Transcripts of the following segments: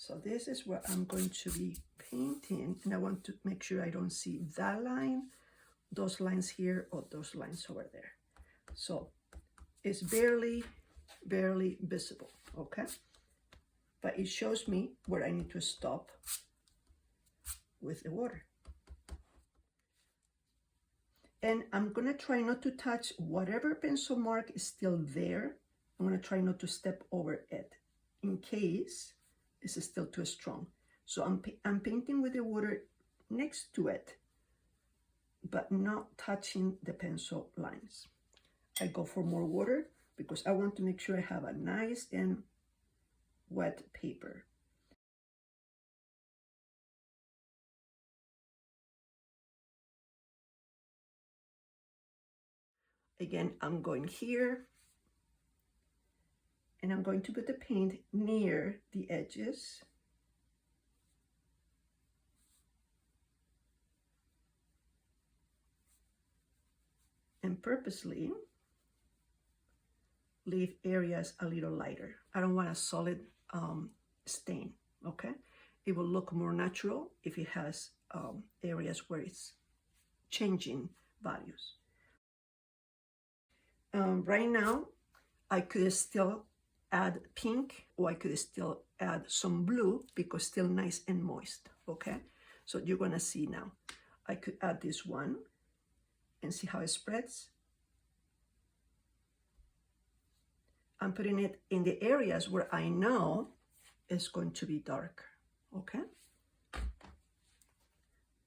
So this is where I'm going to be painting, and I want to make sure I don't see that line, those lines here, or those lines over there. So it's barely visible, okay? But it shows me where I need to stop with the water. And I'm gonna try not to touch whatever pencil mark is still there. I'm gonna try not to step over it in case it's still too strong. So I'm painting with the water next to it, but not touching the pencil lines. I go for more water because I want to make sure I have a nice and wet paper. Again, I'm going here, and I'm going to put the paint near the edges. And purposely leave areas a little lighter. I don't want a solid stain, okay? It will look more natural if it has areas where it's changing values. Right now, I could still add pink, or I could still add some blue because still nice and moist, okay? So you're gonna see now. I could add this one and see how it spreads. I'm putting it in the areas where I know it's going to be dark, okay?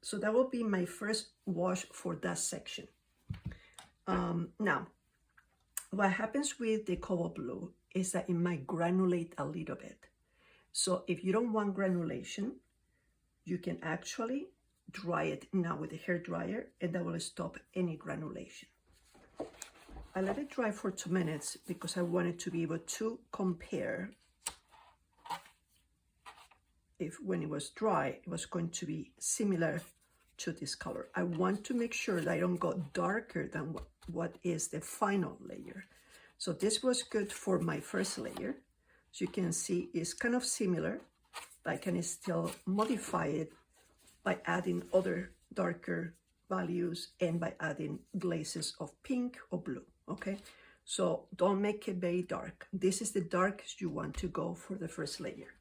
So that will be my first wash for that section. Now, what happens with the cobalt blue is that it might granulate a little bit. So if you don't want granulation, you can actually dry it now with a hair dryer, and that will stop any granulation. I let it dry for 2 minutes because I wanted to be able to compare if when it was dry, it was going to be similar to this color. I want to make sure that I don't go darker than what is the final layer. So this was good for my first layer. As you can see, it's kind of similar, but I can still modify it by adding other darker values and by adding glazes of pink or blue, okay? So don't make it very dark. This is the darkest you want to go for the first layer.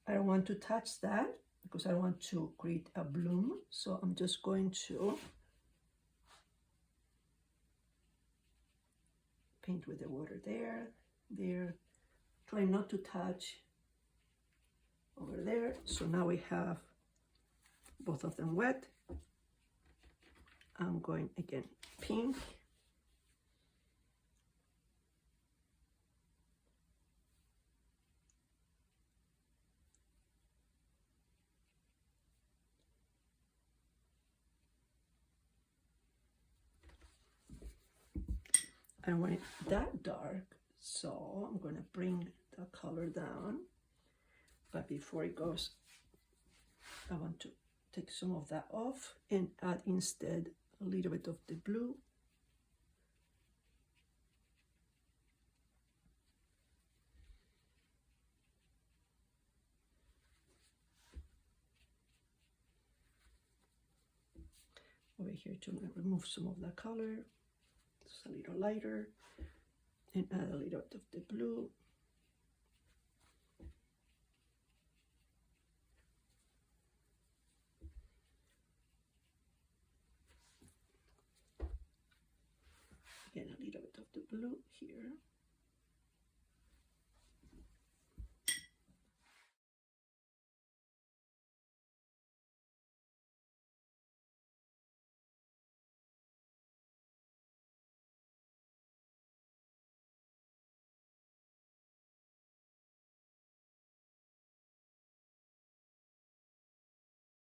I don't want to touch that because I want to create a bloom. So I'm just going to paint with the water there. Try not to touch over there. So now we have both of them wet. I'm going again pink. I don't want it that dark, so I'm going to bring the color down. But before it goes, I want to take some of that off and add instead a little bit of the blue. Over here to remove some of the color. It's a little lighter, and add a little bit of the blue. Again, a little bit of the blue here.